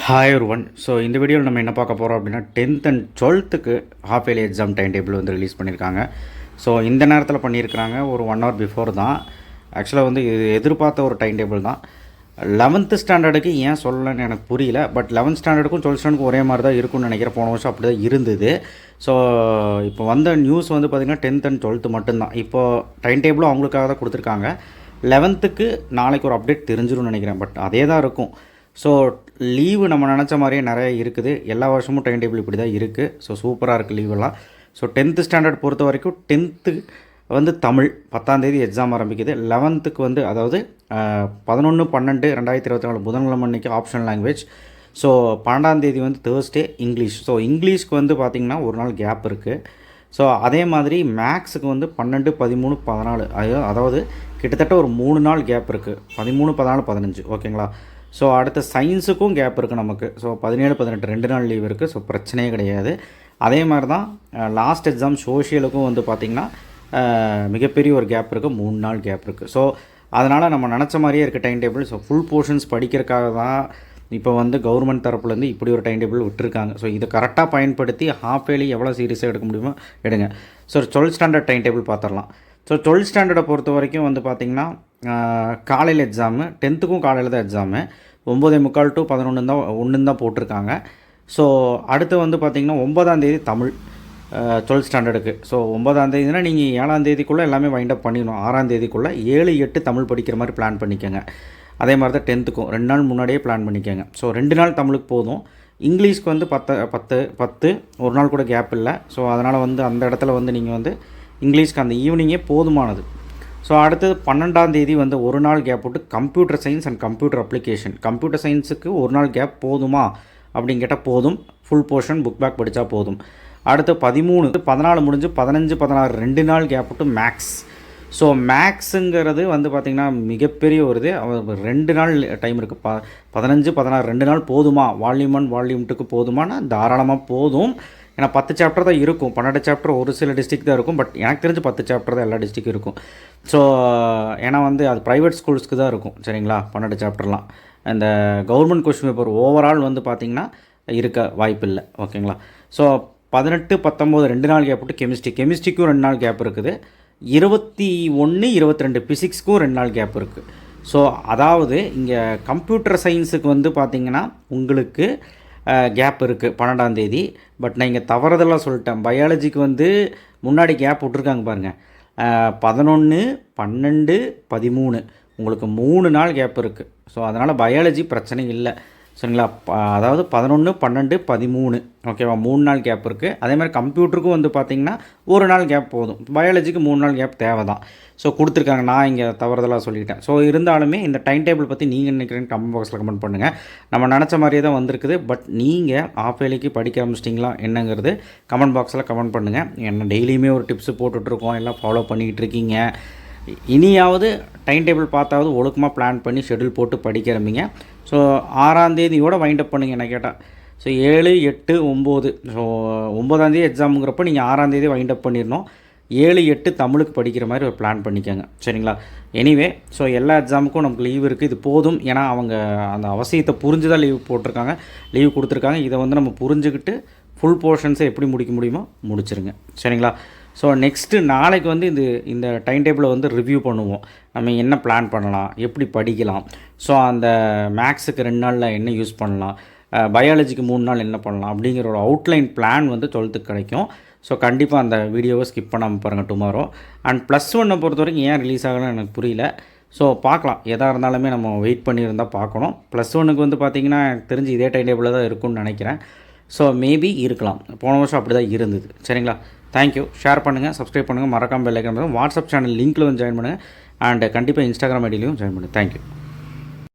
Hi one. So இந்த வீடியோவில் நம்ம என்ன பார்க்க போகிறோம் அப்படின்னா 10th and 12th half yearly exam time table வந்து ரிலீஸ் பண்ணியிருக்காங்க. ஸோ இந்த நேரத்தில் பண்ணியிருக்கிறாங்க, ஒரு 1 hour பிஃபோர் தான். ஆக்சுவலாக வந்து இது எதிர்பார்த்த ஒரு டைம் டேபிள் தான். 11th ஸ்டாண்டர்டுக்கு ஏன் சொல்லலைன்னு எனக்கு புரியல. பட் 11th ஸ்டாண்டர்டுக்கும் 12th ஸ்டாண்டர்டுக்கும் ஒரே மாதிரி தான் இருக்கும்னு நினைக்கிறேன். போன வருஷம் அப்படி தான் இருந்தது. ஸோ இப்போ வந்த நியூஸ் வந்து பார்த்திங்கன்னா 10th and 12th மட்டும்தான். இப்போது டைம் டேபிளும் அவங்களுக்காக தான் கொடுத்துருக்காங்க. 11th நாளைக்கு ஒரு அப்டேட் தெரிஞ்சிரும்னு நினைக்கிறேன். பட் அதே தான் இருக்கும். ஸோ லீவு நம்ம நினச்ச மாதிரியே நிறைய இருக்குது. எல்லா வருஷமும் டைம் டேபிள் இப்படி தான் இருக்குது. ஸோ சூப்பராக இருக்குது லீவெல்லாம். ஸோ 10th ஸ்டாண்டர்ட் பொறுத்த வரைக்கும் 10th வந்து தமிழ் 10ஆம் தேதி எக்ஸாம் ஆரம்பிக்குது. 11th வந்து அதாவது 11/12/2024 புதன்கிழமை அன்றைக்கி ஆப்ஷனல் லாங்குவேஜ். ஸோ 12ஆம் தேதி வந்து தேர்ஸ்டே இங்கிலீஷ். ஸோ இங்கிலீஷ்க்கு வந்து பார்த்திங்கன்னா ஒரு நாள் கேப் இருக்குது. ஸோ அதே மாதிரி மேக்ஸுக்கு வந்து 12, 13, 14 அதாவது கிட்டத்தட்ட ஒரு 3 நாள் கேப் இருக்குது. 13, 14, 15 ஓகேங்களா. ஸோ அடுத்த சயின்ஸுக்கும் கேப் இருக்குது நமக்கு. ஸோ 17, 18 2 நாள் லீவ் இருக்குது. ஸோ பிரச்சனையே கிடையாது. அதே மாதிரி தான் லாஸ்ட் எக்ஸாம் சோஷியலுக்கும் வந்து பார்த்திங்கன்னா மிகப்பெரிய ஒரு கேப் இருக்குது, 3 நாள் கேப் இருக்குது. ஸோ அதனால் நம்ம நினச்ச மாதிரியே இருக்குது time table. So full portions படிக்கிறதுக்காக தான் இப்போ வந்து கவர்மெண்ட் தரப்புலேருந்து இப்படி ஒரு டைம் டேபிள் விட்டுருக்காங்க. ஸோ இதை கரெக்டாக பயன்படுத்தி ஹாஃப் இயர்லி எவ்வளோ சீரியஸாக எடுக்க முடியுமோ எடுங்க. So 12th standard time table பார்த்துடலாம். ஸோ 12th ஸ்டாண்டர்டை பொறுத்த வரைக்கும் வந்து பார்த்திங்கன்னா காலையில் எக்ஸாமு, 10th காலையில் தான் எக்ஸாமு. 9:45 to 11 தான் போட்டிருக்காங்க. ஸோ அடுத்து வந்து பார்த்திங்கன்னா 9ஆம் தேதி தமிழ் 12th ஸ்டாண்டர்டுக்கு. ஸோ 9ஆம் தேதினா நீங்கள் 7ஆம் தேதிக்குள்ளே எல்லாமே வைண்ட் அப் பண்ணிடணும். 6ஆம் தேதிக்குள்ளே 7, 8 தமிழ் படிக்கிற மாதிரி பிளான் பண்ணிக்கோங்க. அதே மாதிரி தான் 10th 2 நாள் முன்னாடியே பிளான் பண்ணிக்கோங்க. ஸோ 2 நாள் தமிழுக்கு போதும். இங்கிலீஷ்க்கு வந்து 10 ஒரு நாள் கூட கேப் இல்லை. ஸோ அதனால் வந்து அந்த இடத்துல வந்து நீங்கள் வந்து இங்கிலீஷ்க்கு அந்த ஈவினிங்கே போதுமானது. ஸோ அடுத்தது 12ஆம் தேதி வந்து ஒரு நாள் கேப் விட்டு computer science and computer application. Computer சயின்ஸுக்கு ஒரு நாள் கேப் போதுமா அப்படின்னு கேட்டால் போதும். ஃபுல் போர்ஷன் புக் பேக் படித்தா போதும். அடுத்து 13, 14 முடிஞ்சு 15, 16 2 நாள் கேப் விட்டு மேக்ஸ். ஸோ மேக்ஸுங்கிறது வந்து பார்த்திங்கன்னா மிகப்பெரிய ஒரு இது. 2 நாள் டைம் இருக்குது. 15, 16 2 நாள் போதுமா? வால்யூம் 1 வால்யூம் 2க்கு போதுமானா தாராளமாக போதும். ஏன்னா 10 சாப்டர் தான் இருக்கும். 12 சாப்டர் ஒரு சில டிஸ்ட்ரிக் தான் இருக்கும். பட் எனக்கு தெரிஞ்சு 10 சாப்டர் தான் எல்லா டிஸ்ட்ரிக்கும் இருக்கும். ஸோ ஏன்னா வந்து அது ப்ரைவேட் ஸ்கூல்ஸ்க்கு தான் இருக்கும். சரிங்களா, 12 சாப்டர்லாம். இந்த கவர்மெண்ட் கொஸ்டின் பேப்பர் ஓவரால் வந்து பார்த்திங்கன்னா இருக்க வாய்ப்பு இல்லை. ஓகேங்களா. ஸோ 18, 19 2 நாள் கேப் விட்டு கெமிஸ்ட்ரிக்கும் 2 நாள் கேப் இருக்குது. 21, 22 ஃபிசிக்ஸ்க்கும் 2 நாள் கேப் இருக்குது. ஸோ அதாவது இங்கே கம்ப்யூட்டர் சயின்ஸுக்கு வந்து பார்த்திங்கன்னா உங்களுக்கு கேப் இருக்குது 12ஆம் தேதி. பட் நான் இங்கே தவறுதெல்லாம் சொல்லிட்டேன். பயாலஜிக்கு வந்து முன்னாடி கேப் விட்ருக்காங்க பாருங்கள். 11, 12, 13 உங்களுக்கு 3 நாள் கேப் இருக்குது. ஸோ அதனால் பயாலஜி பிரச்சனை இல்லை. சரிங்களா. அதாவது 11, 12, 13 ஓகேவா, 3 நாள் கேப் இருக்குது. அதே மாதிரி கம்ப்யூட்டருக்கும் வந்து பார்த்திங்கன்னா ஒரு நாள் கேப் போதும். பயாலஜிக்கு 3 நாள் கேப் தேவை தான். ஸோ கொடுத்துருக்காங்க. நான் இங்கே தவறுதலாக சொல்லிட்டேன். ஸோ இருந்தாலுமே இந்த டைம் டேபிள் பற்றி நீங்கள் நினைக்கிறீங்க கமெண்ட் பாக்ஸில் கமெண்ட் பண்ணுங்கள். நம்ம நினச்ச மாதிரியே தான் வந்திருக்குது. பட் நீங்கள் ஆஃப் இயர்லிக்கு படிக்க ஆரம்பிச்சிட்டிங்களா என்னங்கிறது கமெண்ட் பாக்ஸில் கமெண்ட் பண்ணுங்கள். என்ன டெய்லியுமே ஒரு டிப்ஸு போட்டுட்ருக்கோம், எல்லாம் ஃபாலோ பண்ணிக்கிட்டு இருக்கீங்க. இனியாவது டைம் டேபிள் பார்த்தாவது ஒழுக்கமாக பிளான் பண்ணி ஷெட்யூல் போட்டு படிக்கிறமிங்க. ஸோ 6ஆம் தேதியோடு வைண்ட் அப் பண்ணுங்க என்ன கேட்டால். ஸோ 7, 8, 9 ஸோ 9ஆம் தேதி எக்ஸாமுங்கிறப்ப நீங்கள் 6ஆம் தேதி வைண்ட் அப் பண்ணிடணும். 7, 8 தமிழுக்கு படிக்கிற மாதிரி ஒரு பிளான் பண்ணிக்கோங்க. சரிங்களா. எனிவே ஸோ எல்லா எக்ஸாமுக்கும் நமக்கு லீவ் இருக்குது. இது போதும். ஏன்னா அவங்க அந்த அவசியத்தை புரிஞ்சு தான் லீவ் போட்டிருக்காங்க, லீவ் கொடுத்துருக்காங்க. இதை வந்து நம்ம புரிஞ்சுக்கிட்டு ஃபுல் போர்ஷன்ஸை எப்படி முடிக்க முடியுமோ முடிச்சிருங்க. சரிங்களா. ஸோ நெக்ஸ்ட்டு நாளைக்கு வந்து இந்த டைம் டேபிளை வந்து ரிவ்யூ பண்ணுவோம். நம்ம என்ன பிளான் பண்ணலாம், எப்படி படிக்கலாம். ஸோ அந்த மேக்ஸுக்கு 2 நாளில் என்ன யூஸ் பண்ணலாம், பயாலஜிக்கு 3 நாள் என்ன பண்ணலாம் அப்படிங்கிற ஒரு அவுட்லைன் பிளான் வந்து 12th கிடைக்கும். ஸோ கண்டிப்பாக அந்த வீடியோவை ஸ்கிப் பண்ணாமல் பாருங்கள் டுமாரோ. அண்ட் +1 பொறுத்த வரைக்கும் ஏன் ரிலீஸ் ஆகலன்னு எனக்கு புரியல. ஸோ பார்க்கலாம். எதாக இருந்தாலுமே நம்ம வெயிட் பண்ணியிருந்தால் பார்க்கணும். +1க்கு வந்து பார்த்திங்கன்னா எனக்கு தெரிஞ்சு இதே டைம் டேபிளில் தான் இருக்கும்னு நினைக்கிறேன். ஸோ மேபி இருக்கலாம். போன வருஷம் அப்படி தான் இருந்தது. சரிங்களா. தேங்க்யூ. ஷேர் பண்ணுங்கள், சப்ஸ்கிரைப் பண்ணுங்கள், மறக்காமல் பெல் ஐக்கான் பண்ணுங்கள். வாட்ஸ்அப் சேனல் லிங்க்கில் வந்து ஜாயின் பண்ணுங்கள். அண்ட் கண்டிப்பாக இன்ஸ்டாகிராம் ஐடியிலையும் ஜாயின் பண்ணுங்கள். தேங்க்யூ.